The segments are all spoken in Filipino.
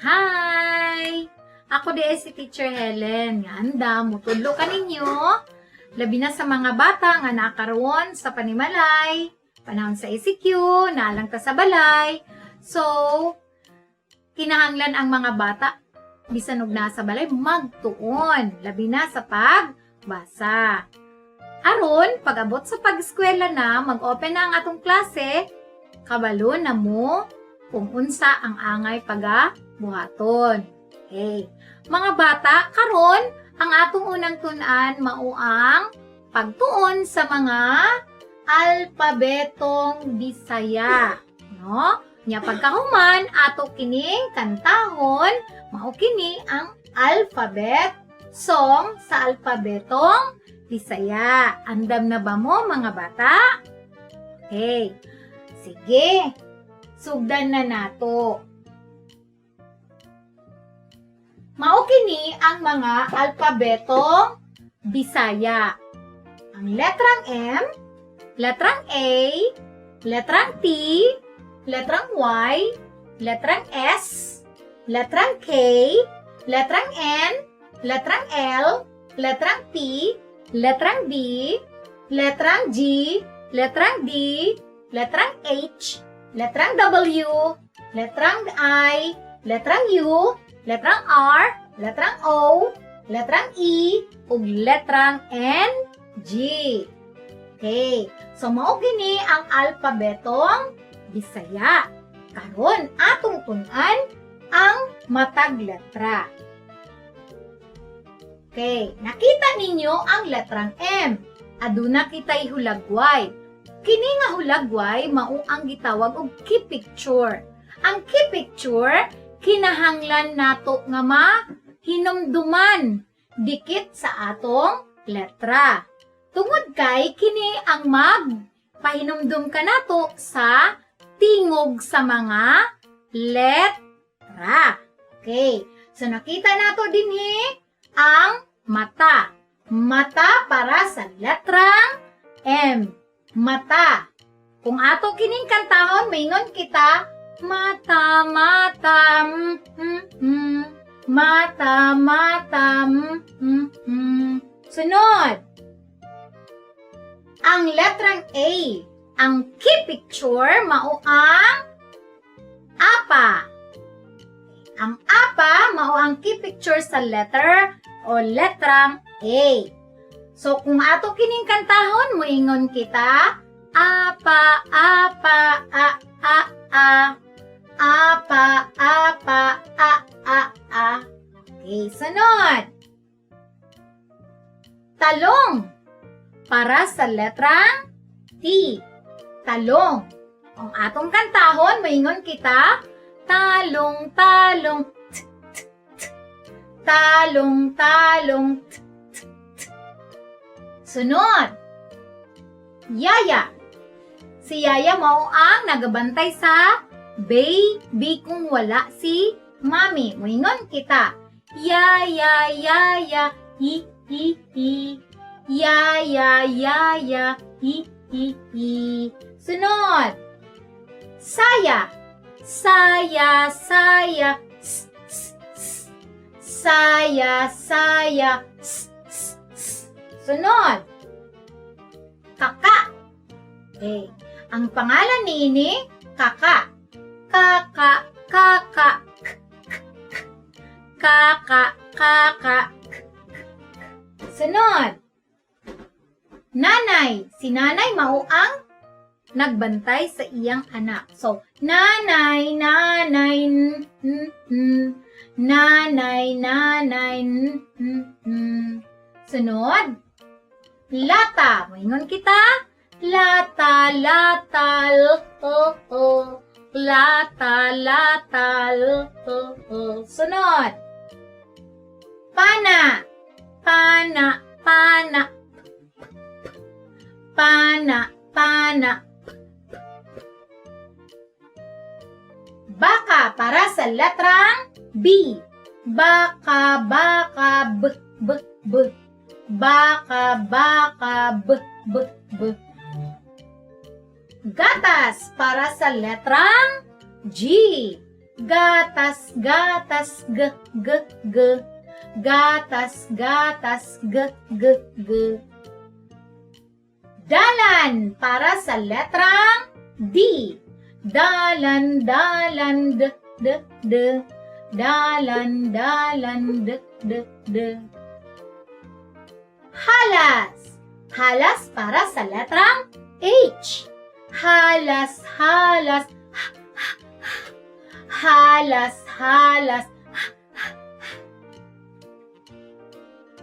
Hi! Ako di si Teacher Helen. Nga anda, mutudlo ka ninyo. Labi na sa mga bata nga nakaroon sa panimalay, panahon sa ECQ, naalang ta sa balay. So, kinahanglan ang mga bata, bisan og nasa balay, magtuon. Labi na sa pagbasa. Aron, pag-abot sa pag-eskwela na, mag-open na ang atong klase, kabalo na mo kung unsa ang angay pagabuhaton. Okay. Mga bata, karon ang atong unang tun-an mao ang pagtuon sa mga alpabetong Bisaya, no? Nya pagkahuman ato kining kantahon, mao kini ang alphabet song sa alpabetong Bisaya. Andam na ba mo mga bata? Okay. Sige. Sugdan na nato. Mao kini ang mga alpabetong Bisaya. Ang letrang M, letrang A, letrang T, letrang Y, letrang S, letrang K, letrang N, letrang L, letrang P, letrang B, letrang G, letrang D, letrang H, letrang W, letrang I, letrang U, letrang R, letrang O, letrang E, ug letrang N, G. Okay. So, mao gini ang alpabetong Bisaya. Karon atong tun-an ang matag letra. Okay. Nakita ninyo ang letrang M. Aduna kita'y hulagway. Kini nga hulagway mao ang gitawag og key picture. Ang key picture kinahanglan nato nga mahinumduman dikit sa atong letra. Tungod kay kini ang magpahinumdum ka nato sa tingog sa mga letra. Okay. So nakita nato dinhi ang mata. Mata para sa letrang M. Mata. Kung ato kining kantahon, maingon kita, mata, mata, mata, mata, Sunod. Ang letrang A. Ang key picture, mao ang apa. Ang apa, mao ang key picture sa letter o letrang A. So, kung ato kining kantahon, moingon kita, apa, apa, a, a, a, apa, apa, a, a, a. Okay, sunod. Talong. Para sa letrang T. Talong. Kung atong kantahon, moingon kita, talong, talong, t, t, t. Talong, talong, t. Sunod, Yaya. Si Yaya mao ang nagabantay sa baby kung wala si Mami. Moingon kita, Yaya, Yaya, hi, hi, hi. Yaya, Yaya, hi, hi, hi. Sunod, Saya. Saya, Saya, s, s, s. Saya, Saya, s. Sunod, Kaka. Okay. Ang pangalan ni Kaka. Kaka, Kaka, k, k, k. Kaka, Kaka, k, k, k. Sunod, Nanay. Si Nanay mao ang nagbantay sa iyang anak. So, Nanay, Nanay, Nanay, Nanay, Sunod, Lata. Moingon kita, lata, lata, lata, lata, Sunod, Pana. Pana, pana, pana, pana. Baka para sa letrang B. Baka, baka, b, b, b. Baka, baka, b, b, b. Gatas para sa letrang G. Gatas, gatas, g, g, g. Gatas, gatas, g, g, g. Dalan para sa letrang D. Dalan, dalan, d, d, d. Dalan, dalan, d, d, d. Halas. Halas para sa letrang H. Halas, halas, halas, halas.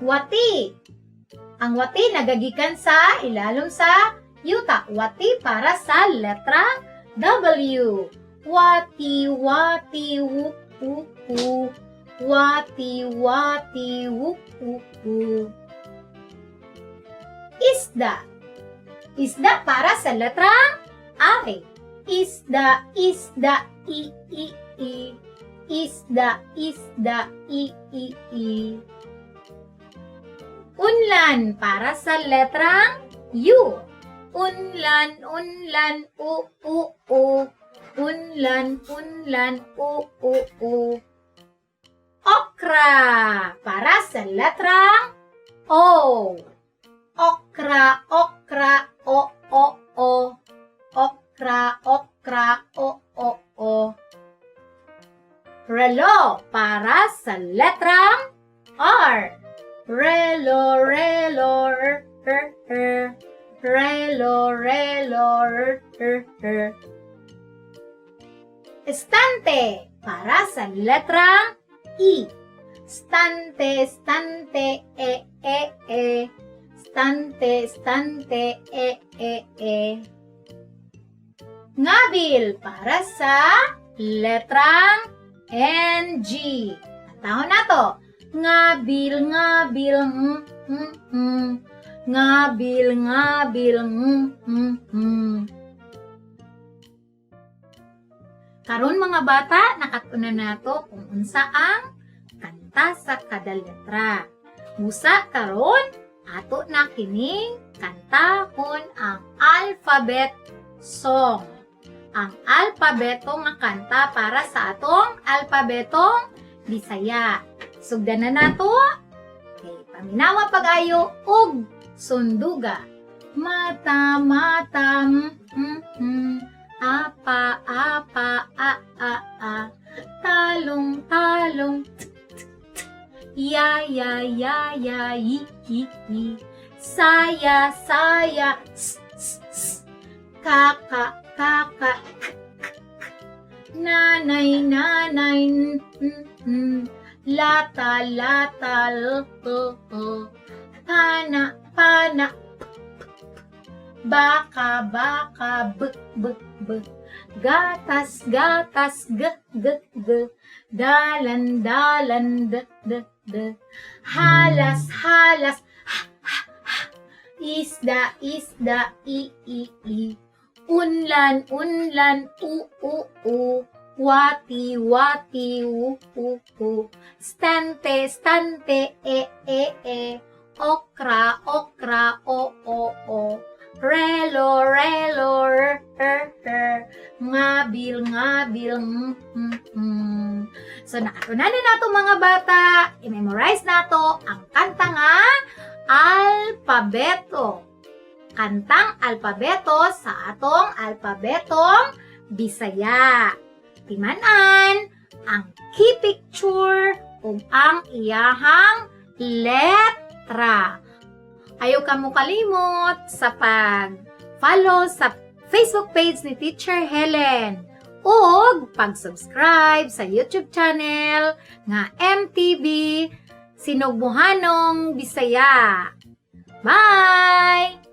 Wati. Ang wati nagagikan sa ilalom sa yuta. Wati para sa letra W. Wati, wati, wup, wup, wup. Wati, wati, wup, wup, wup. Isda. Isda para sa letrang I. Isda, isda, i, i, i. Isda, isda, i, i, i. Unlan para sa letrang U. Unlan, unlan, u, u, u. Unlan, unlan, u, u, u. Okra para sa letrang O. Okra, okra, o, o, o. Okra, okra, o, o, o. Relo para sa letrang R. Relo, relo, relo, relo, Estante para sa letrang E. Stante, stante, e, e, e. Stante, stante, e, e, e. Ngabil para sa letrang NG. Tawon na to. Ngabil, ngabil, ngabil, ngabil, Karon mga bata, nakatuna nato kung unsa ang kanta sa kada letra. Musa karon ato na kining kantahon ang alphabet song. Ang alpabeto nga kanta para sa atong alpabetong Bisaya. Sugdan na nato. Okay, paminawa pag-ayo og sunduga. Mata, mata, apa, apa, a, a, a. Talong, talong, ya, ya, ya, ya, yi, yi, yi. Saya, saya, s, s, s. Kaka, kaka, k, k, k. Nanay, nanay, lata, lata, l, l, l. Pana, pana, baka, baka, b, b, b. Gatas, gatas, g, g, g. Dalan, dalan, d, d, d. Halas, halas, h, h, h. Isda, isda, i, i, i. Unlan, unlan, u, u, u. Wati, wati, u, u, u. Stante, stante, e, e, e. Okra, okra, o, o, o. Relo, relo, ngabil, ngabil, So, nakatunan na nato mga bata. I-memorize nato ang kanta nga alpabeto. Kantang alpabeto sa atong alpabetong Bisaya. Timanan ang key picture ug ang iyahang letra. Ayaw ka mo kalimot sa pag-follow sa Facebook page ni Teacher Helen ug pag-subscribe sa YouTube channel nga MTV Sinugbuhanong Bisaya. Bye!